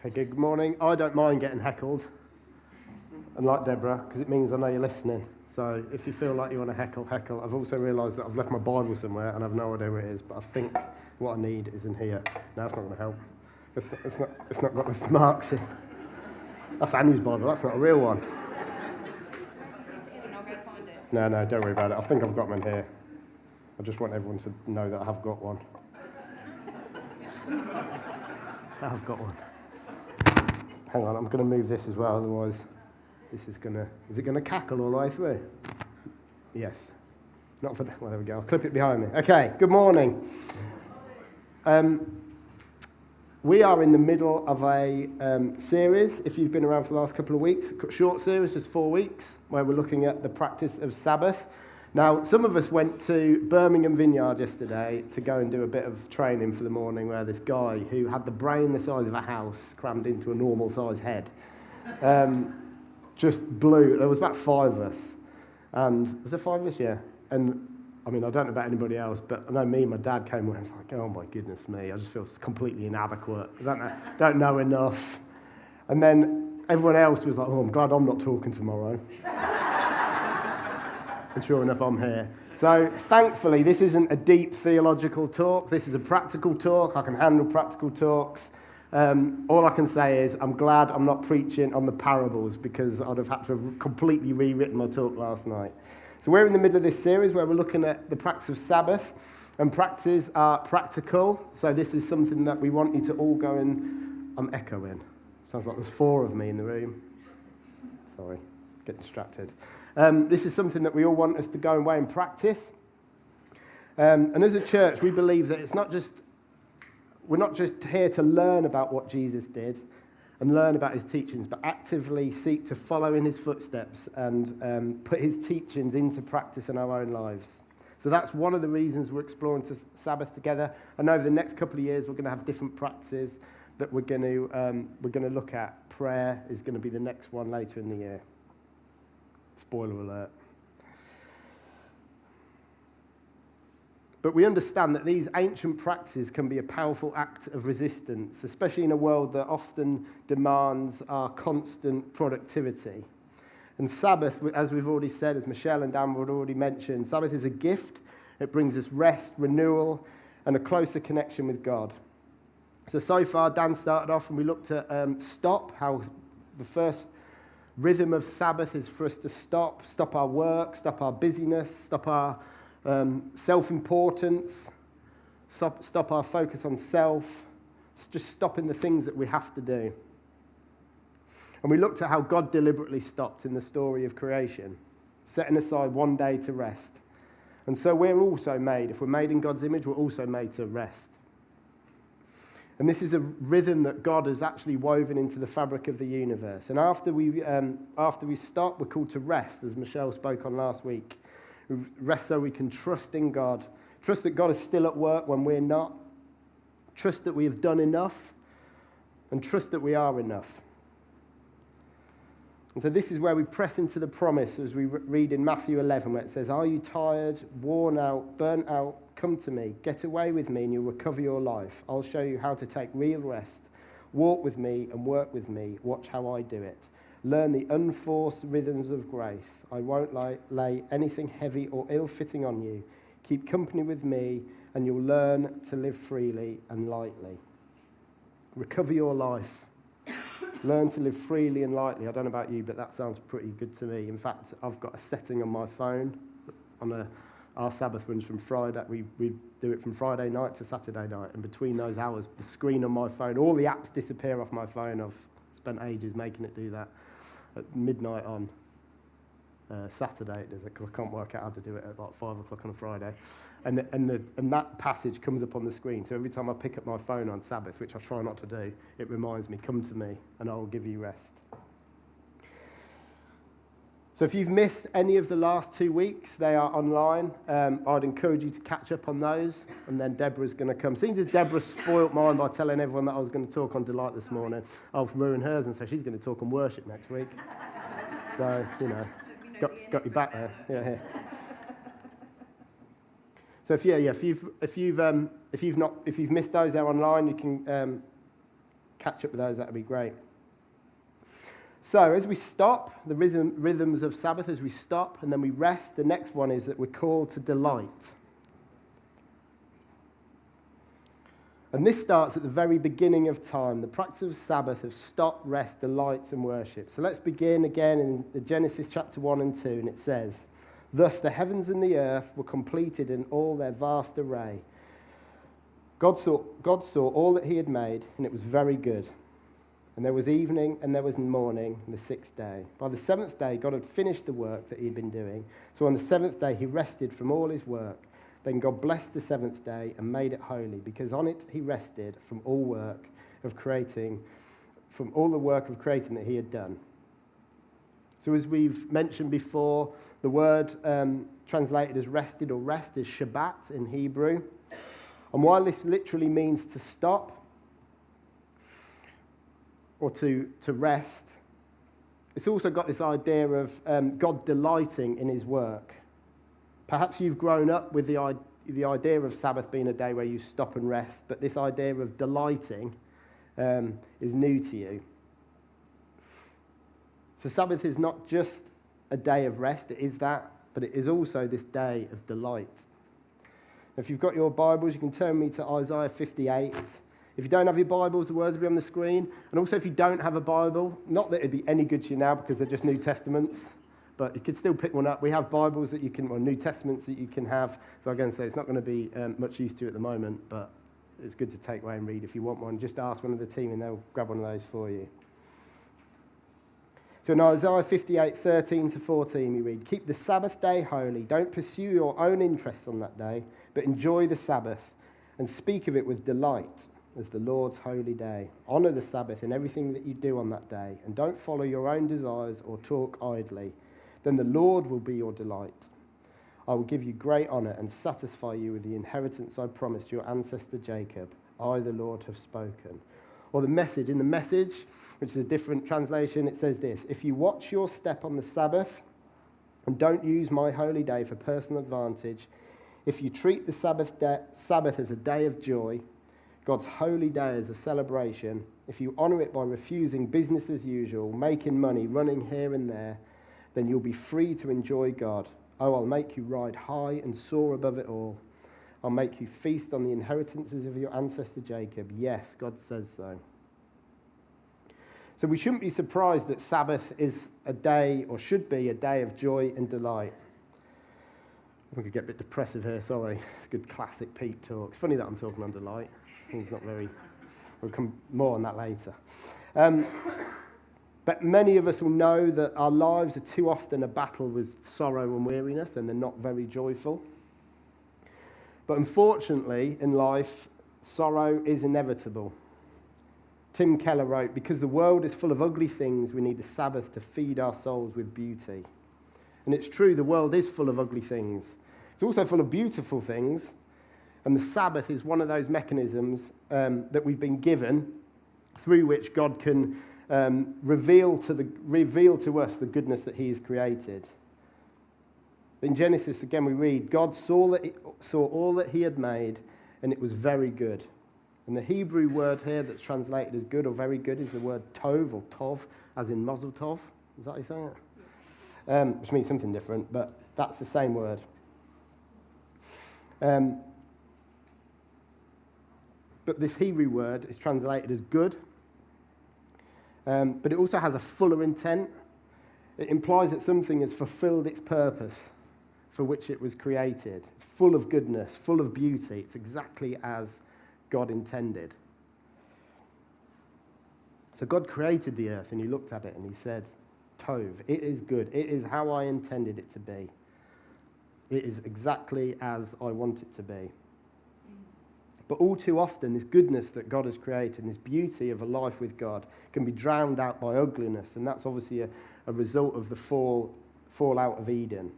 Hey, good morning. I don't mind getting heckled, and like Deborah, because it means I know you're listening. So if you feel like you want to heckle. I've also realised that I've left my Bible somewhere and I've no idea where it is, but I think what I need is in here. No, it's not going to help. It's not got the marks in. That's Annie's Bible. That's not a real one. I'll go find it. No, don't worry about it. I think I've got one in here. I just want everyone to know that I have got one. I have got one. Hang on, I'm going to move this as well, otherwise this is going to... Is it going to cackle all the way through? Yes. Not for... Well, there we go. I'll clip it behind me. Okay, good morning. We are in the middle of a series, if you've been around for the last couple of weeks, a short series, just 4 weeks, where we're looking at the practice of Sabbath. Now, some of us went to Birmingham Vineyard yesterday to go and do a bit of training for the morning, where this guy who had the brain the size of a house crammed into a normal size head just blew. There was about 5 of us. And was there 5 of us? Yeah. And I mean, I don't know about anybody else, but I know me and my dad came and I was like, oh my goodness me, I just feel completely inadequate. I don't know enough. And then everyone else was like, oh, I'm glad I'm not talking tomorrow. And sure enough, I'm here. So thankfully, this isn't a deep theological talk. This is a practical talk. I can handle practical talks. All I can say is I'm glad I'm not preaching on the parables, because I'd have had to have completely rewritten my talk last night. So we're in the middle of this series where we're looking at the practice of Sabbath, and practices are practical. So this is something that we want you to all go and... I'm echoing. Sounds like there's 4 of me in the room. Sorry, get distracted. This is something that we all want us to go away and practice. And as a church, we believe that we're not just here to learn about what Jesus did and learn about his teachings, but actively seek to follow in his footsteps and put his teachings into practice in our own lives. So that's one of the reasons we're exploring Sabbath together. And over the next couple of years, we're going to have different practices that we're going to look at. Prayer is going to be the next one later in the year. Spoiler alert. But we understand that these ancient practices can be a powerful act of resistance, especially in a world that often demands our constant productivity. And Sabbath, as we've already said, as Michelle and Dan would already mentioned, Sabbath is a gift. It brings us rest, renewal, and a closer connection with God. So far, Dan started off and we looked at stop, how the first rhythm of Sabbath is for us to stop our work, stop our busyness, stop our self-importance, stop our focus on self, just stopping the things that we have to do. And we looked at how God deliberately stopped in the story of creation, setting aside one day to rest. And so we're also made, if we're made in God's image, we're also made to rest. And this is a rhythm that God has actually woven into the fabric of the universe. And after we stop, we're called to rest, as Michelle spoke on last week. Rest so we can trust in God. Trust that God is still at work when we're not. Trust that we have done enough. And trust that we are enough. And so this is where we press into the promise as we read in Matthew 11, where it says, are you tired, worn out, burnt out? Come to me, get away with me, and you'll recover your life. I'll show you how to take real rest. Walk with me and work with me. Watch how I do it. Learn the unforced rhythms of grace. I won't lay anything heavy or ill-fitting on you. Keep company with me, and you'll learn to live freely and lightly. Recover your life. Learn to live freely and lightly. I don't know about you, but that sounds pretty good to me. In fact, I've got a setting on my phone. Our Sabbath runs from Friday. We do it from Friday night to Saturday night. And between those hours, the screen on my phone, all the apps disappear off my phone. I've spent ages making it do that. At midnight on Saturday, it does it, because I can't work out how to do it at like 5 o'clock on a Friday. And that passage comes up on the screen. So every time I pick up my phone on Sabbath, which I try not to do, it reminds me, come to me and I will give you rest. So if you've missed any of the last 2 weeks, they are online. I'd encourage you to catch up on those. And then Deborah's going to come. Seems as Deborah spoilt mine by telling everyone that I was going to talk on Delight this morning. I'll ruin hers, and so she's going to talk on worship next week. So, got your back there. Yeah. So if you've missed those, they're online. You can catch up with those, that would be great. So as we stop, the rhythms of Sabbath, as we stop and then we rest, the next one is that we're called to delight. And this starts at the very beginning of time, the practice of Sabbath of stop, rest, delight, and worship. So let's begin again in the Genesis chapter 1 and 2, and it says, "Thus the heavens and the earth were completed in all their vast array. God saw all that he had made, and it was very good. And there was evening and there was morning, the sixth day. By the seventh day, God had finished the work that he had been doing. So on the seventh day, he rested from all his work. Then God blessed the seventh day and made it holy, because on it he rested from all the work of creating that he had done." So as we've mentioned before, the word translated as rested or rest is Shabbat in Hebrew. And while this literally means to stop or to rest, it's also got this idea of God delighting in his work. Perhaps you've grown up with the idea of Sabbath being a day where you stop and rest, but this idea of delighting is new to you. So Sabbath is not just a day of rest, it is that, but it is also this day of delight. If you've got your Bibles, you can turn me to Isaiah 58. If you don't have your Bibles, the words will be on the screen. And also if you don't have a Bible, not that it'd be any good to you now because they're just New Testaments, but you could still pick one up. We have Bibles that you can, or New Testaments that you can have. So I'm going to say it's not going to be much use to you at the moment, but it's good to take away and read. If you want one, just ask one of the team and they'll grab one of those for you. So in Isaiah 58, 13 to 14, we read, "Keep the Sabbath day holy. Don't pursue your own interests on that day, but enjoy the Sabbath and speak of it with delight as the Lord's holy day. Honor the Sabbath in everything that you do on that day, and don't follow your own desires or talk idly. Then the Lord will be your delight. I will give you great honor and satisfy you with the inheritance I promised your ancestor Jacob. I, the Lord, have spoken." Or the Message. In the Message, which is a different translation, it says this: "If you watch your step on the Sabbath and don't use my holy day for personal advantage, if you treat the Sabbath as a day of joy, God's holy day as a celebration, if you honor it by refusing business as usual, making money, running here and there, then you'll be free to enjoy God. Oh, I'll make you ride high and soar above it all. I'll make you feast on the inheritances of your ancestor Jacob. Yes, God says so." So we shouldn't be surprised that Sabbath is a day, or should be a day of joy and delight. We could get a bit depressive here, sorry. It's a good classic Pete talk. It's funny that I'm talking on delight. He's not very... We'll come more on that later. But many of us will know that our lives are too often a battle with sorrow and weariness, and they're not very joyful. But unfortunately, in life, sorrow is inevitable. Tim Keller wrote, "Because the world is full of ugly things, we need the Sabbath to feed our souls with beauty." And it's true, the world is full of ugly things. It's also full of beautiful things. And the Sabbath is one of those mechanisms that we've been given through which God can reveal to us the goodness that he has created. In Genesis, again, we read, "God saw all that he had made, and it was very good." And the Hebrew word here that's translated as good or very good is the word tov or tov, as in mazel tov. Is that how you say it? Which means something different, but that's the same word. But this Hebrew word is translated as good, but it also has a fuller intent. It implies that something has fulfilled its purpose for which it was created. It's full of goodness, full of beauty. It's exactly as God intended. So God created the earth, and he looked at it and he said, "Tov, it is good. It is how I intended it to be. It is exactly as I want it to be." But all too often, this goodness that God has created and this beauty of a life with God can be drowned out by ugliness, and that's obviously a result of the fallout of Eden.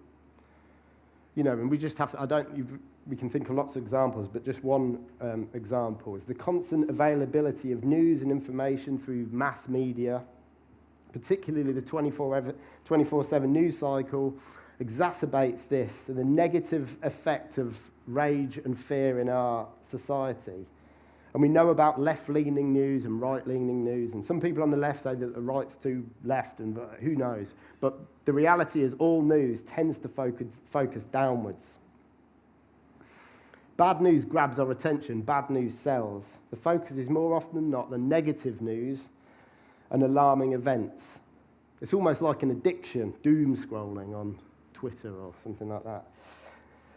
You know, and we just have to, we can think of lots of examples, but just one example is the constant availability of news and information through mass media, particularly the 24/7 news cycle, exacerbates this and the negative effect of rage and fear in our society. And we know about left-leaning news and right-leaning news. And some people on the left say that the right's too left, and who knows. But the reality is all news tends to focus downwards. Bad news grabs our attention. Bad news sells. The focus is more often than not the negative news and alarming events. It's almost like an addiction, doom scrolling on Twitter or something like that.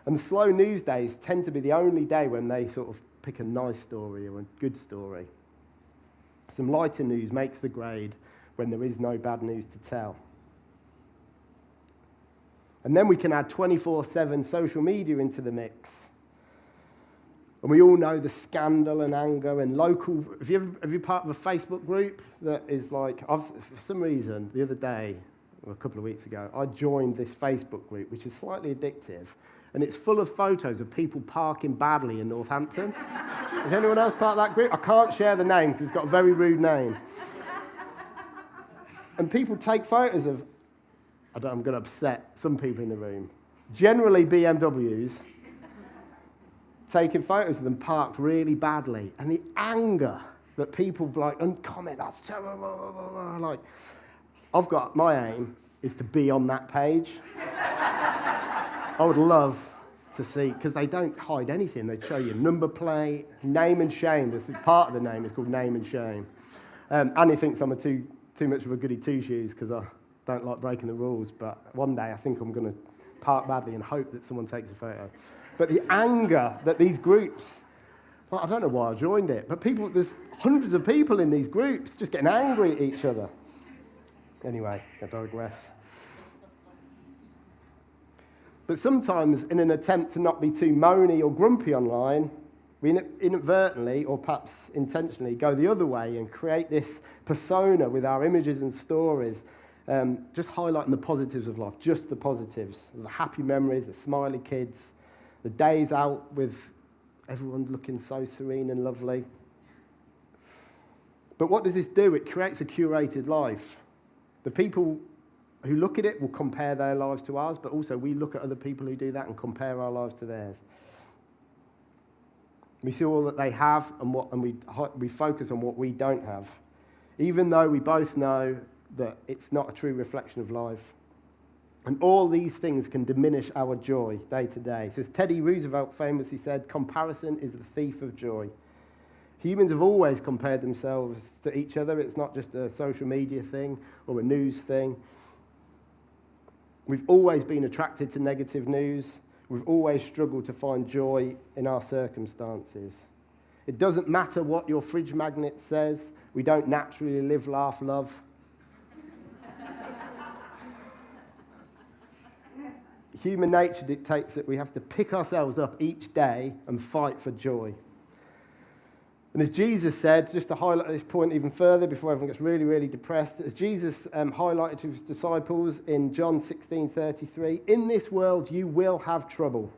And the slow news days tend to be the only day when they sort of pick a nice story or a good story. Some lighter news makes the grade when there is no bad news to tell. And then we can add 24/7 social media into the mix. And we all know the scandal and anger and local... Have you part of a Facebook group that is like... for some reason, the other day, or a couple of weeks ago, I joined this Facebook group, which is slightly addictive, and it's full of photos of people parking badly in Northampton. Is anyone else part of that group? I can't share the name because it's got a very rude name. And people take photos of... I'm going to upset some people in the room. Generally BMWs... taking photos of them parked really badly, and the anger that people comment, that's terrible, like, my aim is to be on that page. I would love to see, because they don't hide anything, they show you number plate, name and shame. Part of the name is called name and shame. Annie thinks I'm too much of a goody two-shoes because I don't like breaking the rules, but one day I think I'm going to park badly and hope that someone takes a photo. But the anger that these groups, I don't know why I joined it, but there's hundreds of people in these groups just getting angry at each other. Anyway, I digress. But sometimes in an attempt to not be too moany or grumpy online, we inadvertently, or perhaps intentionally, go the other way and create this persona with our images and stories, just highlighting the positives of life, just the positives, the happy memories, the smiley kids, the days out with everyone looking so serene and lovely. But what does this do? It creates a curated life. The people who look at it will compare their lives to ours, but also we look at other people who do that and compare our lives to theirs. We see all that they have, and we focus on what we don't have, even though we both know that it's not a true reflection of life. And all these things can diminish our joy day to day. So as Teddy Roosevelt famously said, comparison is the thief of joy. Humans have always compared themselves to each other. It's not just a social media thing or a news thing. We've always been attracted to negative news. We've always struggled to find joy in our circumstances. It doesn't matter what your fridge magnet says. We don't naturally live, laugh, love. Human nature dictates that we have to pick ourselves up each day and fight for joy. And as Jesus said, just to highlight this point even further before everyone gets really, really depressed, as Jesus highlighted to his disciples in John 16:33, in this world you will have trouble.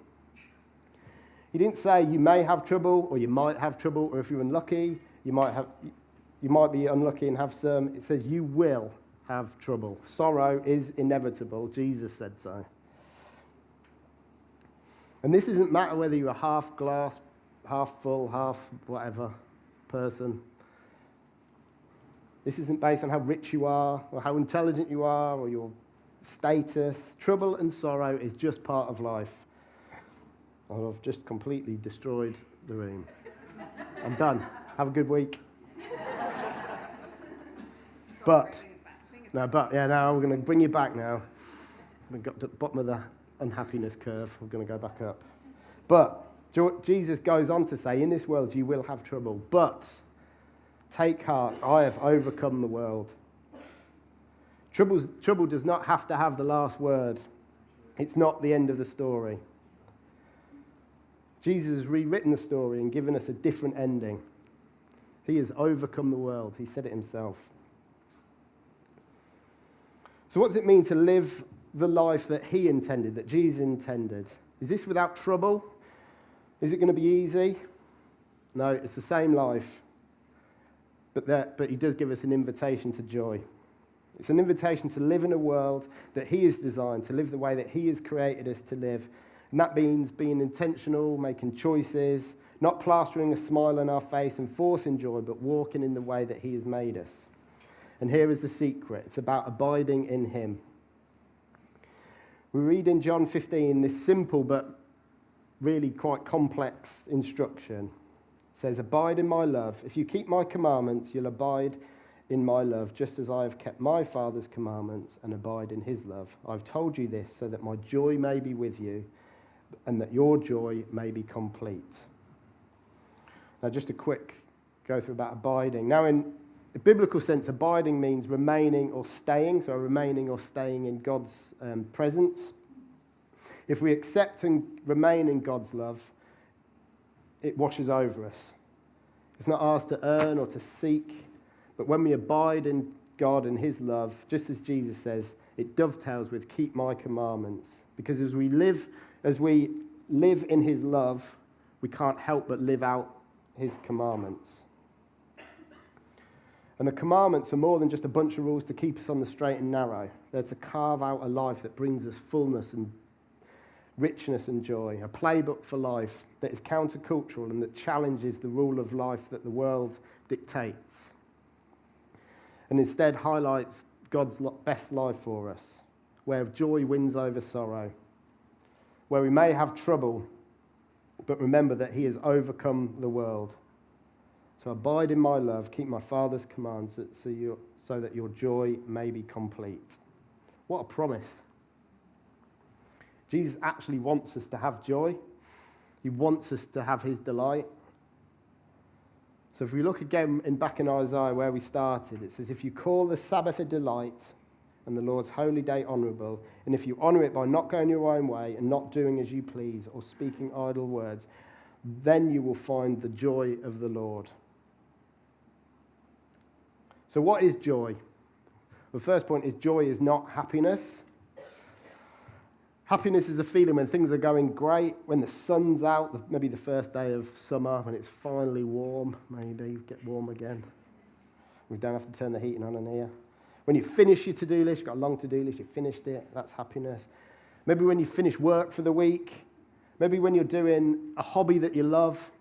He didn't say you may have trouble or you might have trouble, or if you're unlucky, you might be unlucky and have some. It says you will have trouble. Sorrow is inevitable. Jesus said so. And this doesn't matter whether you're a half glass, half full, half whatever person. This isn't based on how rich you are or how intelligent you are or your status. Trouble and sorrow is just part of life. Oh, I've just completely destroyed the room. I'm done. Have a good week. Now we're going to bring you back now. We've got to the bottom of the unhappiness curve. We're going to go back up. But Jesus goes on to say, in this world you will have trouble, but take heart, I have overcome the world. Trouble does not have to have the last word. It's not the end of the story. Jesus has rewritten the story and given us a different ending. He has overcome the world. He said it himself. So what does it mean to live the life that he intended, that Jesus intended? Is this without trouble? Is it going to be easy? No, it's the same life. But he does give us an invitation to joy. It's an invitation to live in a world that he has designed, to live the way that he has created us to live. And that means being intentional, making choices, not plastering a smile on our face and forcing joy, but walking in the way that he has made us. And here is the secret. It's about abiding in him. We read in John 15 this simple but really quite complex instruction. It says, abide in my love. If you keep my commandments, you'll abide in my love, just as I have kept my Father's commandments and abide in his love. I've told you this so that my joy may be with you and that your joy may be complete. Now, just a quick go through about abiding. Now, in a biblical sense, abiding means remaining or staying, so remaining or staying in God's presence. If we accept and remain in God's love, it washes over us. It's not ours to earn or to seek, but when we abide in God and his love, just as Jesus says, it dovetails with keep my commandments. Because as we live in his love, we can't help but live out his commandments. And the commandments are more than just a bunch of rules to keep us on the straight and narrow. They're to carve out a life that brings us fullness and richness and joy, a playbook for life that is countercultural and that challenges the rule of life that the world dictates, and instead highlights God's best life for us, where joy wins over sorrow, where we may have trouble, but remember that he has overcome the world. So abide in my love, keep my Father's commands, so that your joy may be complete. What a promise. Jesus actually wants us to have joy. He wants us to have his delight. So if we look again back in Isaiah where we started, it says, if you call the Sabbath a delight and the Lord's holy day honourable, and if you honour it by not going your own way and not doing as you please or speaking idle words, then you will find the joy of the Lord. So what is joy? The first point is joy is not happiness. Happiness is a feeling when things are going great, when the sun's out, maybe the first day of summer, when it's finally warm, maybe get warm again. We don't have to turn the heating on in here. When you finish your to-do list, you've got a long to-do list, you finished it, that's happiness. Maybe when you finish work for the week. Maybe when you're doing a hobby that you love.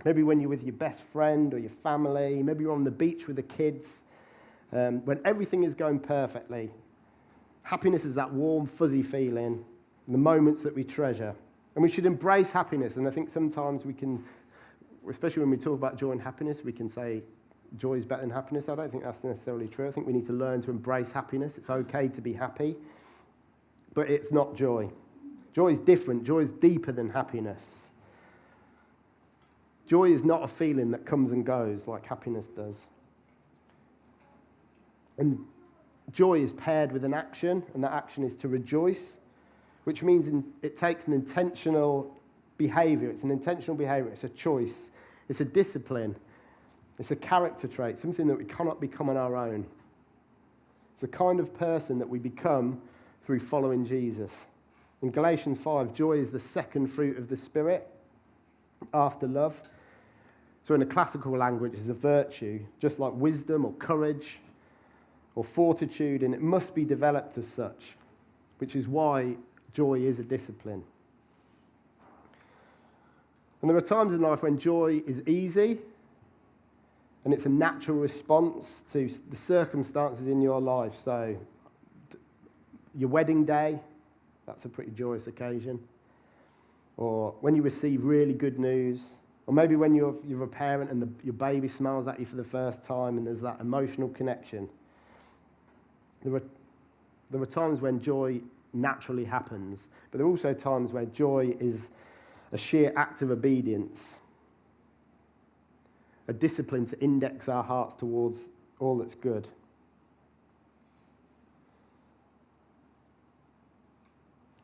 Maybe when you're with your best friend or your family. Maybe you're on the beach with the kids. When everything is going perfectly. Happiness is that warm, fuzzy feeling, the moments that we treasure. And we should embrace happiness. And I think sometimes we can, especially when we talk about joy and happiness, we can say joy is better than happiness. I don't think that's necessarily true. I think we need to learn to embrace happiness. It's okay to be happy, but it's not joy. Joy is different. Joy is deeper than happiness. Joy is not a feeling that comes and goes like happiness does. And joy is paired with an action, and that action is to rejoice, which means it takes an intentional behavior. It's an intentional behavior. It's a choice. It's a discipline. It's a character trait, something that we cannot become on our own. It's the kind of person that we become through following Jesus. In Galatians 5, joy is the second fruit of the Spirit after love. So in a classical language, it's a virtue, just like wisdom or courage or fortitude, and it must be developed as such, which is why joy is a discipline. And there are times in life when joy is easy, and it's a natural response to the circumstances in your life. So your wedding day, that's a pretty joyous occasion. Or when you receive really good news. Or maybe when you're a parent and your baby smiles at you for the first time and there's that emotional connection. There are times when joy naturally happens, but there are also times where joy is a sheer act of obedience, a discipline to index our hearts towards all that's good.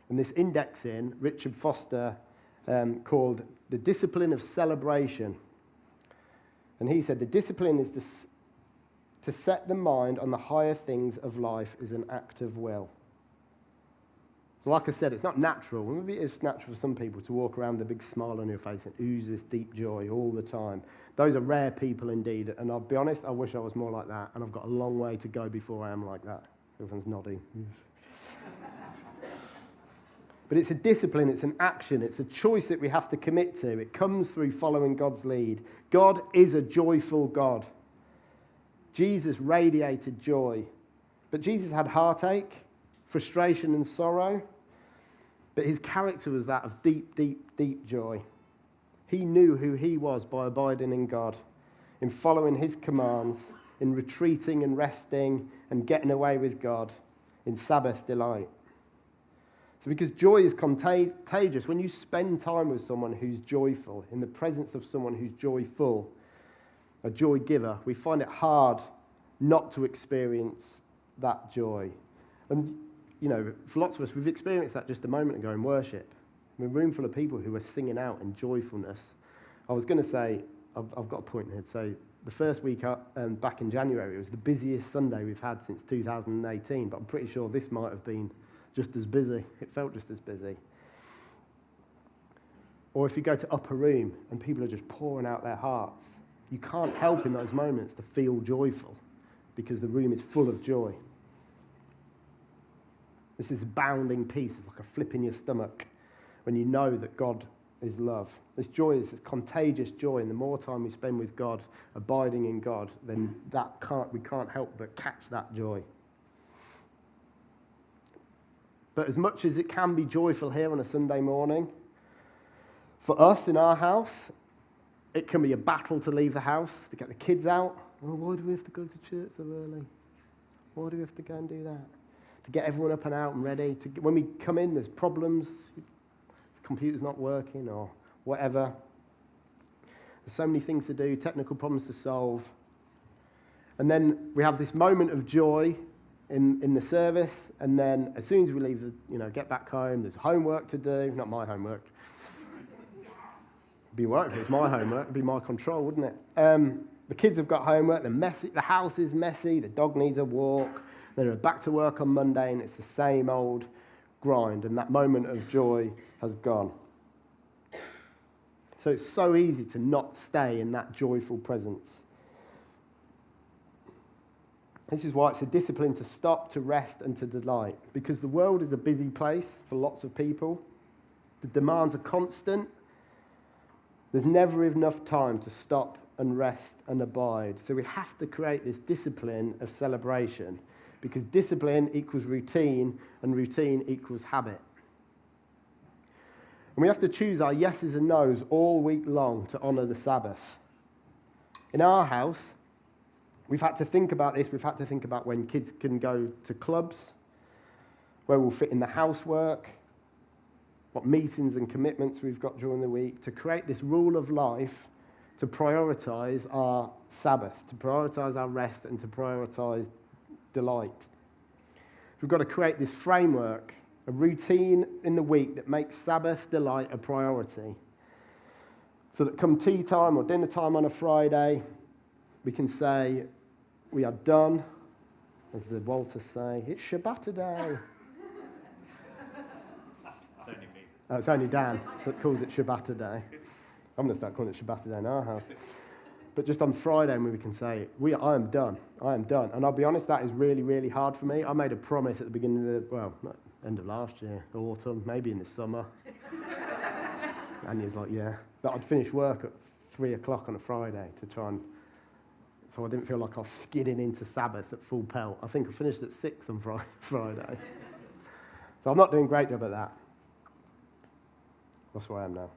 And this indexing, Richard Foster called the discipline of celebration. And he said the discipline is to set the mind on the higher things of life is an act of will. So like I said, it's not natural. Maybe it is natural for some people to walk around with a big smile on your face and ooze this deep joy all the time. Those are rare people indeed. And I'll be honest, I wish I was more like that. And I've got a long way to go before I am like that. Everyone's nodding. But it's a discipline, it's an action, it's a choice that we have to commit to. It comes through following God's lead. God is a joyful God. Jesus radiated joy. But Jesus had heartache, frustration and sorrow. But his character was that of deep, deep, deep joy. He knew who he was by abiding in God, in following his commands, in retreating and resting and getting away with God, in Sabbath delight. So because joy is contagious, when you spend time with someone who's joyful, in the presence of someone who's joyful, a joy giver, we find it hard not to experience that joy. And, you know, for lots of us, we've experienced that just a moment ago in worship. In a room full of people who were singing out in joyfulness. I was going to say, I've got a point here to say, the first week back in January, it was the busiest Sunday we've had since 2018, but I'm pretty sure this might have been just as busy. It felt just as busy. Or if you go to Upper Room and people are just pouring out their hearts, you can't help in those moments to feel joyful because the room is full of joy. This is abounding peace. It's like a flip in your stomach when you know that God is love. This joy is this contagious joy, and the more time we spend with God, abiding in God, then we can't help but catch that joy. But as much as it can be joyful here on a Sunday morning, for us in our house, it can be a battle to leave the house, to get the kids out. Oh, why do we have to go to church so early? Why do we have to go and do that? To get everyone up and out and ready. When we come in, there's problems. The computer's not working or whatever. There's so many things to do, technical problems to solve. And then we have this moment of joy in the service, and then as soon as we leave, get back home, there's homework to do. Not my homework. It'd be all right if it was my homework. It'd be my control, wouldn't it? The kids have got homework. They're messy. The house is messy. The dog needs a walk. Then we're back to work on Monday, and it's the same old grind, and that moment of joy has gone. So it's so easy to not stay in that joyful presence. This is why it's a discipline to stop, to rest, and to delight, because the world is a busy place for lots of people. The demands are constant. There's never enough time to stop and rest and abide. So we have to create this discipline of celebration, because discipline equals routine, and routine equals habit. And we have to choose our yeses and nos all week long to honour the Sabbath. In our house, we've had to think about this. We've had to think about when kids can go to clubs, where we'll fit in the housework, what meetings and commitments we've got during the week, to create this rule of life to prioritise our Sabbath, to prioritise our rest, and to prioritise delight. We've got to create this framework, a routine in the week that makes Sabbath delight a priority. So that come tea time or dinner time on a Friday, we can say, we are done, as the Walters say, it's Shabbat day. It's only me. Oh, it's only Dan that calls it Shabbat day. I'm going to start calling it Shabbat day in our house. But just on Friday, when we can say, I am done. And I'll be honest, that is really, really hard for me. I made a promise at the beginning of end of last year, autumn, maybe in the summer. And he's like, yeah, that I'd finish work at 3 o'clock on a Friday to try and, so I didn't feel like I was skidding into Sabbath at full pelt. I think I finished at 6 on Friday. So I'm not doing a great job at that. That's where I am now.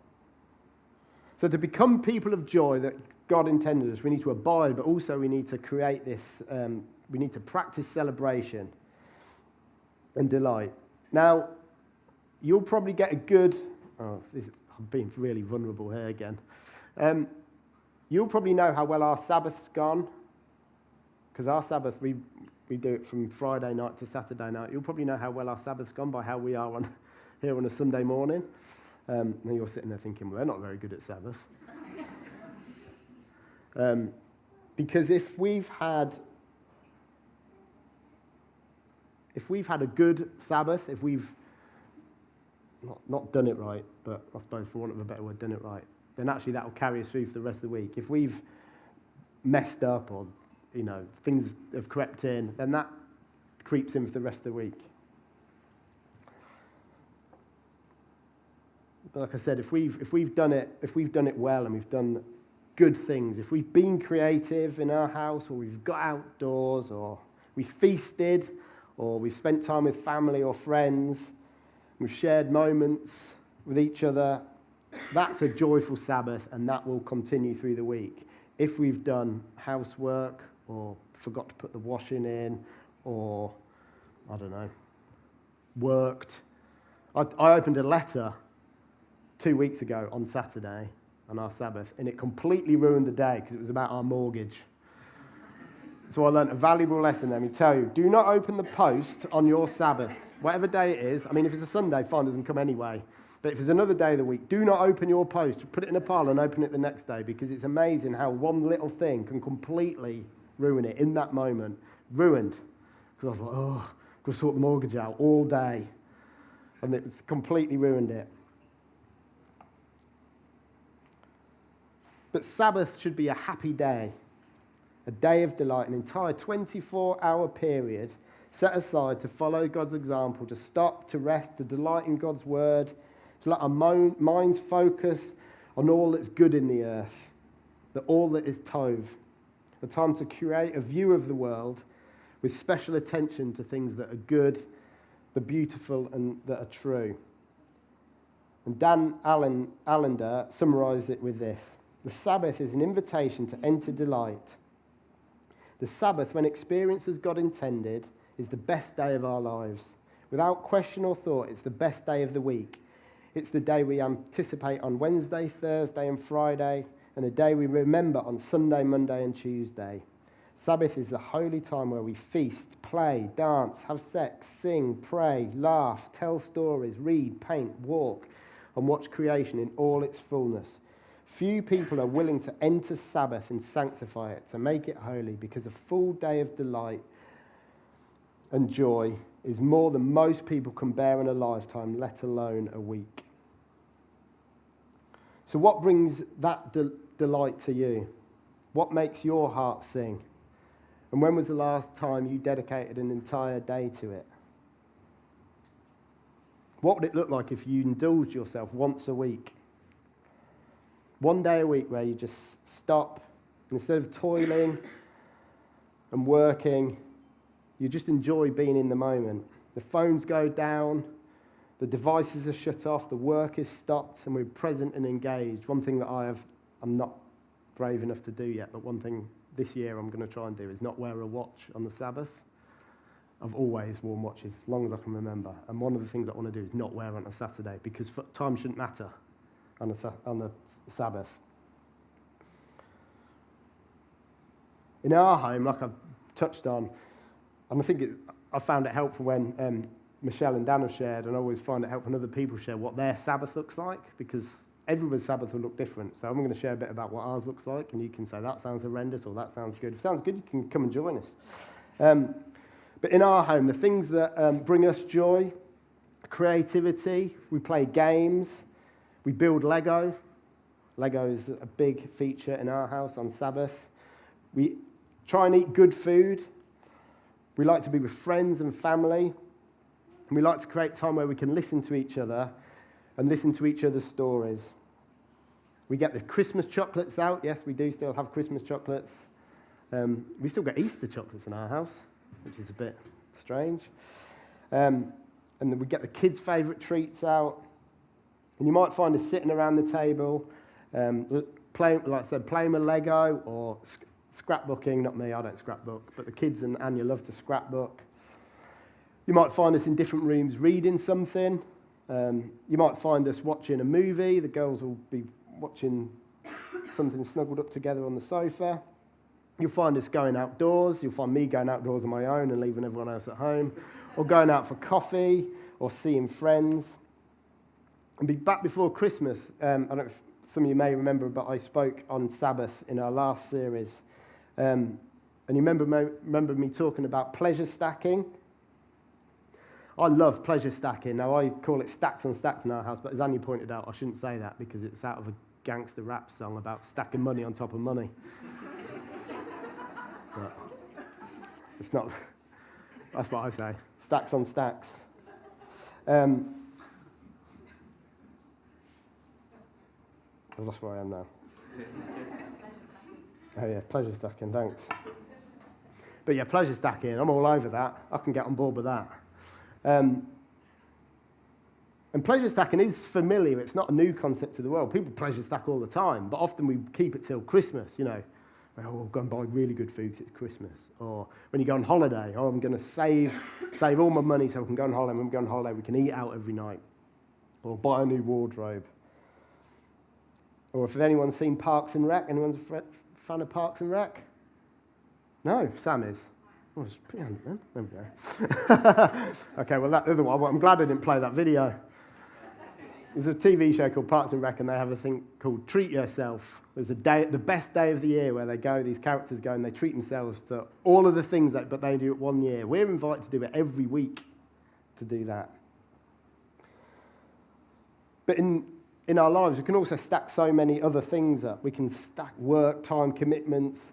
So to become people of joy that God intended us, we need to abide, but also we need to create this, we need to practice celebration and delight. Now, you'll probably get a good, I'm being really vulnerable here again. You'll probably know how well our Sabbath's gone, because our Sabbath, we do it from Friday night to Saturday night. You'll probably know how well our Sabbath's gone by how we are here on a Sunday morning. And you're sitting there thinking, well, they're not very good at Sabbath. Because if we've had a good Sabbath, if we've not done it right, but I suppose for want of a better word, done it right, then actually that will carry us through for the rest of the week. If we've messed up or, things have crept in, then that creeps in for the rest of the week. like I said, if we've done it well and we've done good things, if we've been creative in our house, or we've got outdoors, or we've feasted, or we've spent time with family or friends, we've shared moments with each other, that's a joyful Sabbath, and that will continue through the week. If we've done housework, or forgot to put the washing in, or, I don't know, worked. I opened a letter 2 weeks ago on Saturday, on our Sabbath, and it completely ruined the day because it was about our mortgage. So I learned a valuable lesson there. Let me tell you, do not open the post on your Sabbath, whatever day it is. I mean, if it's a Sunday, fine, doesn't come anyway. But if it's another day of the week, do not open your post. Put it in a pile and open it the next day, because it's amazing how one little thing can completely ruin it in that moment. Ruined. Because I was like, oh, I've got to sort the mortgage out all day. And it's completely ruined it. But Sabbath should be a happy day, a day of delight, an entire 24-hour period set aside to follow God's example, to stop, to rest, to delight in God's word, to let our minds focus on all that's good in the earth, all that is tov, a time to create a view of the world with special attention to things that are good, the beautiful, and that are true. And Dan Allender summarised it with this: the Sabbath is an invitation to enter delight. The Sabbath, when experienced as God intended, is the best day of our lives. Without question or thought, it's the best day of the week. It's the day we anticipate on Wednesday, Thursday, and Friday, and the day we remember on Sunday, Monday, and Tuesday. Sabbath is the holy time where we feast, play, dance, have sex, sing, pray, laugh, tell stories, read, paint, walk, and watch creation in all its fullness. Few people are willing to enter Sabbath and sanctify it, to make it holy, because a full day of delight and joy is more than most people can bear in a lifetime, let alone a week. So what brings that delight to you? What makes your heart sing? And when was the last time you dedicated an entire day to it? What would it look like if you indulged yourself once a week? One day a week where you just stop, and instead of toiling and working, you just enjoy being in the moment. The phones go down, the devices are shut off, the work is stopped, and we're present and engaged. One thing that I'm not brave enough to do yet, but one thing this year I'm going to try and do is not wear a watch on the Sabbath. I've always worn watches as long as I can remember. And one of the things I want to do is not wear on a Saturday, because time shouldn't matter on the Sabbath. In our home, like I've touched on, and I think I found it helpful when Michelle and Dan have shared, and I always find it helpful when other people share what their Sabbath looks like, because everyone's Sabbath will look different. So I'm going to share a bit about what ours looks like, and you can say, that sounds horrendous, or that sounds good. If it sounds good, you can come and join us. But in our home, the things that bring us joy, creativity, we play games, we build Lego. Lego is a big feature in our house on Sabbath. We try and eat good food. We like to be with friends and family. And we like to create time where we can listen to each other and listen to each other's stories. We get the Christmas chocolates out. Yes, we do still have Christmas chocolates. We still get Easter chocolates in our house, which is a bit strange. And then we get the kids' favourite treats out. And you might find us sitting around the table, playing with Lego or scrapbooking. Not me, I don't scrapbook, but the kids and Anya love to scrapbook. You might find us in different rooms reading something. You might find us watching a movie. The girls will be watching something snuggled up together on the sofa. You'll find us going outdoors. You'll find me going outdoors on my own and leaving everyone else at home, or going out for coffee or seeing friends. And back before Christmas, I don't know if some of you may remember, but I spoke on Sabbath in our last series. And you remember me talking about pleasure stacking. I love pleasure stacking. Now, I call it stacks on stacks in our house, but as Annie pointed out, I shouldn't say that because it's out of a gangster rap song about stacking money on top of money. But it's not. That's what I say. Stacks on stacks. I've lost where I am now. Oh yeah, pleasure stacking, thanks. But yeah, pleasure stacking, I'm all over that. I can get on board with that. And pleasure stacking is familiar. It's not a new concept to the world. People pleasure stack all the time, but often we keep it till Christmas, you know. Oh, we'll go and buy really good food 'cause it's Christmas. Or when you go on holiday, oh, I'm going to save all my money so we can go on holiday. When we go on holiday, we can eat out every night. Or buy a new wardrobe. Or if anyone's seen Parks and Rec, anyone's a fan of Parks and Rec? No, Sam is. Oh, it's pretty handy then. There we go. Okay, well, that other one, I'm glad I didn't play that video. There's a TV show called Parks and Rec, and they have a thing called Treat Yourself. There's a day, the best day of the year, where these characters go and they treat themselves to all of the things but they do it one year. We're invited to do it every week to do that. But in our lives, we can also stack so many other things up. We can stack work, time, commitments,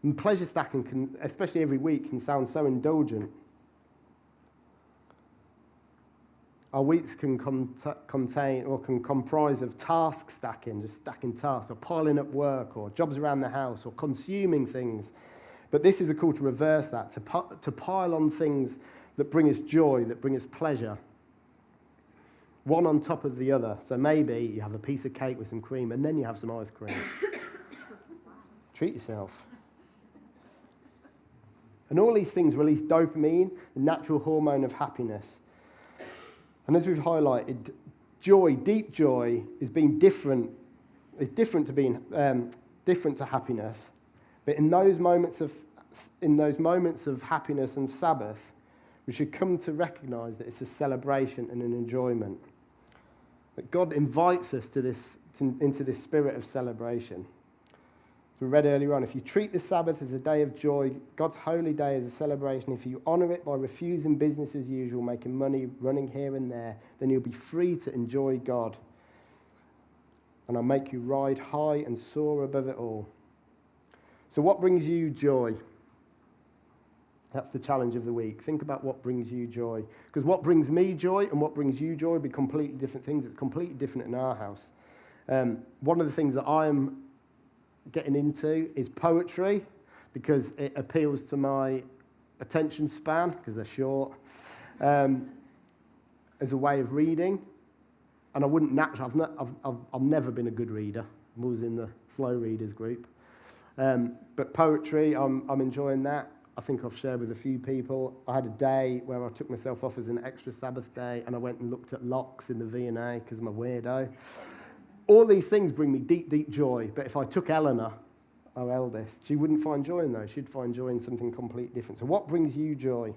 and pleasure stacking can, especially every week, can sound so indulgent. Our weeks can contain or can comprise of task stacking, just stacking tasks, or piling up work, or jobs around the house, or consuming things. But this is a call to reverse that, to pile on things that bring us joy, that bring us pleasure, one on top of the other. So maybe you have a piece of cake with some cream, and then you have some ice cream. Treat yourself. And all these things release dopamine, the natural hormone of happiness. And as we've highlighted, joy, deep joy, is different to being different to happiness. But in those moments of happiness and Sabbath, we should come to recognise that it's a celebration and an enjoyment. That God invites us into this spirit of celebration. As we read earlier on, if you treat the Sabbath as a day of joy, God's holy day as a celebration, if you honour it by refusing business as usual, making money, running here and there, then you'll be free to enjoy God. And I'll make you ride high and soar above it all. So what brings you joy? That's the challenge of the week. Think about what brings you joy. Because what brings me joy and what brings you joy will be completely different things. It's completely different in our house. One of the things that I am getting into is poetry, because it appeals to my attention span, because they're short, as a way of reading. And I wouldn't naturally, I've never been a good reader. I'm always in the slow readers group. But poetry, I'm enjoying that. I think I've shared with a few people. I had a day where I took myself off as an extra Sabbath day, and I went and looked at locks in the V&A because I'm a weirdo. All these things bring me deep, deep joy. But if I took Eleanor, our eldest, she wouldn't find joy in those. She'd find joy in something completely different. So what brings you joy?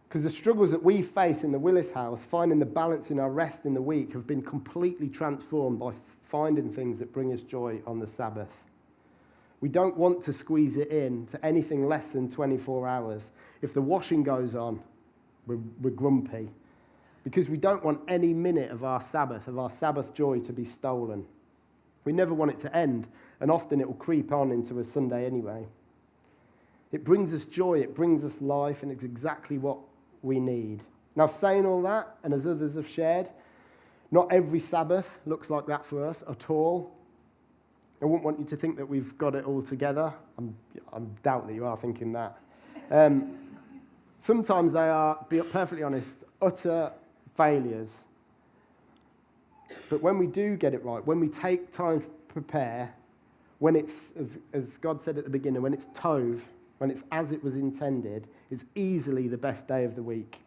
Because the struggles that we face in the Willis house, finding the balance in our rest in the week, have been completely transformed by finding things that bring us joy on the Sabbath. We don't want to squeeze it in to anything less than 24 hours. If the washing goes on, we're grumpy, because we don't want any minute of our Sabbath joy to be stolen. We never want it to end, and often it will creep on into a Sunday anyway. It brings us joy, it brings us life, and it's exactly what we need. Now, saying all that, and as others have shared, not every Sabbath looks like that for us at all. I wouldn't want you to think that we've got it all together. I doubt that you are thinking that. Sometimes they are, be perfectly honest, utter failures. But when we do get it right, when we take time to prepare, when it's, as God said at the beginning, when it's tov, when it's as it was intended, it's easily the best day of the week.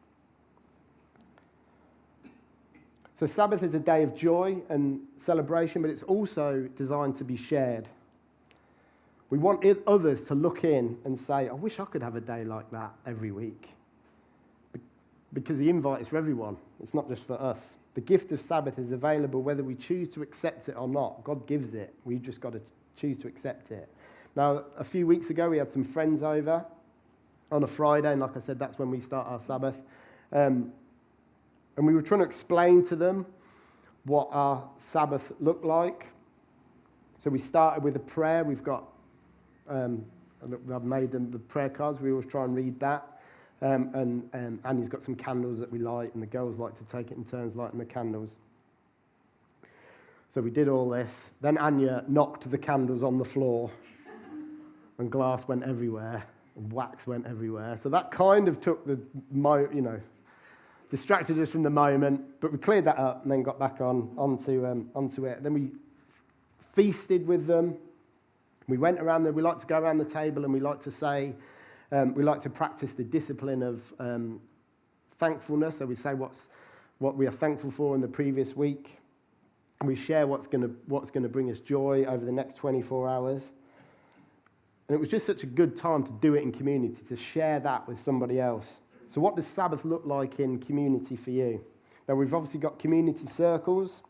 So Sabbath is a day of joy and celebration, but it's also designed to be shared. We want others to look in and say, I wish I could have a day like that every week. Because the invite is for everyone. It's not just for us. The gift of Sabbath is available whether we choose to accept it or not. God gives it. We've just got to choose to accept it. Now, a few weeks ago, we had some friends over on a Friday, and like I said, that's when we start our Sabbath. And we were trying to explain to them what our Sabbath looked like. So we started with a prayer. We've got, I've made them the prayer cards. We always try and read that. And Annie's got some candles that we light, and the girls like to take it in turns lighting the candles. So we did all this. Then Anya knocked the candles on the floor, and glass went everywhere, and wax went everywhere. So that kind of took distracted us from the moment, but we cleared that up and then got back onto it. Then we feasted with them. We went around there. We like to go around the table and we like to say, we like to practice the discipline of thankfulness. So we say what we are thankful for in the previous week. And we share what's going to bring us joy over the next 24 hours. And it was just such a good time to do it in community, to share that with somebody else. So what does Sabbath look like in community for you? Now, we've obviously got community circles.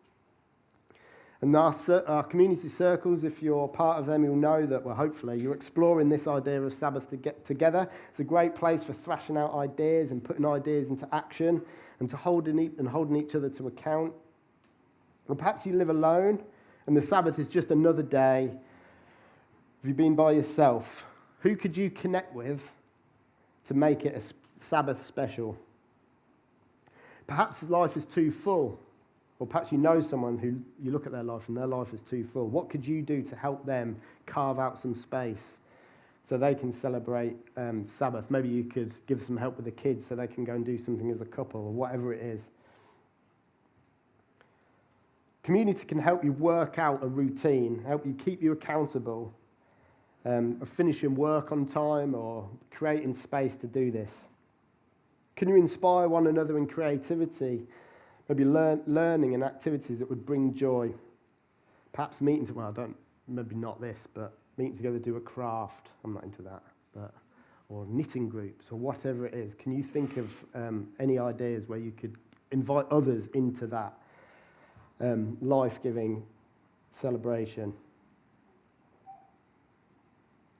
And our community circles, if you're part of them, you'll know that, well, hopefully, you're exploring this idea of Sabbath to get together. It's a great place for thrashing out ideas and putting ideas into action and to holding each other to account. Or perhaps you live alone and the Sabbath is just another day. Have you been by yourself? Who could you connect with to make it a Sabbath special? Perhaps life is too full. Or perhaps you know someone who you look at their life and their life is too full. What could you do to help them carve out some space so they can celebrate Sabbath? Maybe you could give some help with the kids so they can go and do something as a couple or whatever it is. Community can help you work out a routine, help you keep you accountable, of finishing work on time or creating space to do this. Can you inspire one another in creativity? Maybe learning and activities that would bring joy. Perhaps meeting maybe not this, but meeting together to do a craft. I'm not into that. Or knitting groups or whatever it is. Can you think of any ideas where you could invite others into that life-giving celebration?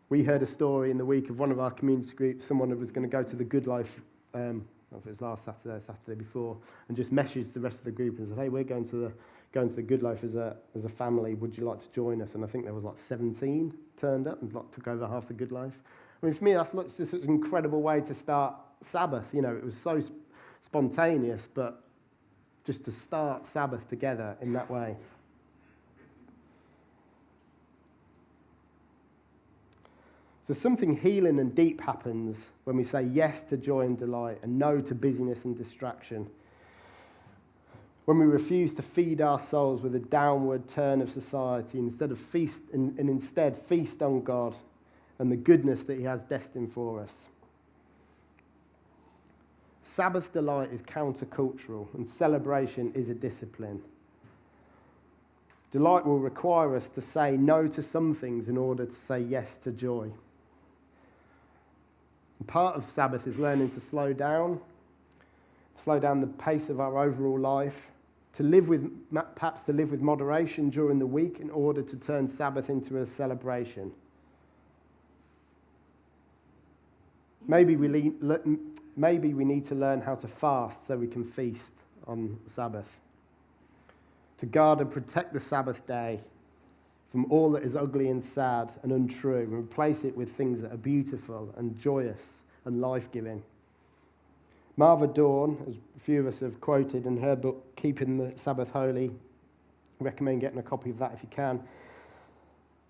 We heard a story in the week of one of our community groups. Someone was going to go to the Good Life, I don't know if it was last Saturday or Saturday before, and just messaged the rest of the group and said, hey, we're going to the Good Life as a family. Would you like to join us? And I think there was like 17 turned up and took over half the Good Life. I mean, for me, that's just an incredible way to start Sabbath. You know, it was so spontaneous, but just to start Sabbath together in that way. So something healing and deep happens when we say yes to joy and delight and no to busyness and distraction. When we refuse to feed our souls with a downward turn of society instead feast on God and the goodness that He has destined for us. Sabbath delight is countercultural and celebration is a discipline. Delight will require us to say no to some things in order to say yes to joy. And part of Sabbath is learning to slow down the pace of our overall life, perhaps to live with moderation during the week in order to turn Sabbath into a celebration. Maybe we need to learn how to fast so we can feast on Sabbath. To guard and protect the Sabbath day from all that is ugly and sad and untrue and replace it with things that are beautiful and joyous and life-giving. Marva Dawn, as a few of us have quoted in her book, Keeping the Sabbath Holy, I recommend getting a copy of that if you can,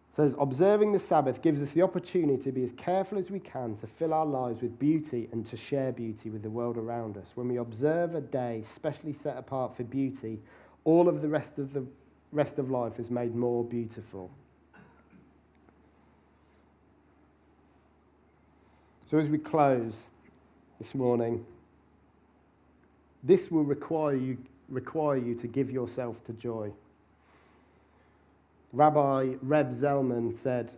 says, observing the Sabbath gives us the opportunity to be as careful as we can to fill our lives with beauty and to share beauty with the world around us. When we observe a day specially set apart for beauty, all of the rest of life is made more beautiful. So as we close this morning, this will require you to give yourself to joy. Rabbi Reb Zellman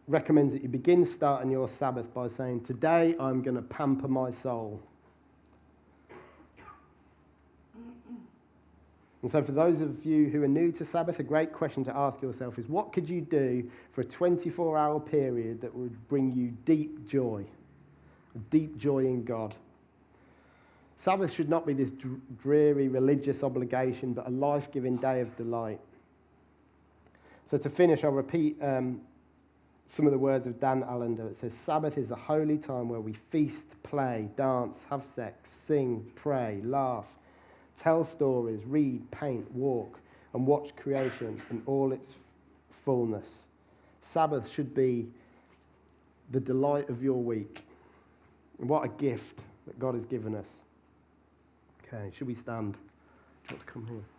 recommends that you begin starting your Sabbath by saying, today I'm going to pamper my soul. And so for those of you who are new to Sabbath, a great question to ask yourself is, what could you do for a 24-hour period that would bring you deep joy in God? Sabbath should not be this dreary religious obligation, but a life-giving day of delight. So to finish, I'll repeat some of the words of Dan Allender. It says, Sabbath is a holy time where we feast, play, dance, have sex, sing, pray, laugh, tell stories, read, paint, walk, and watch creation in all its fullness. Sabbath should be the delight of your week. And what a gift that God has given us. Okay, should we stand? Do you want to come here?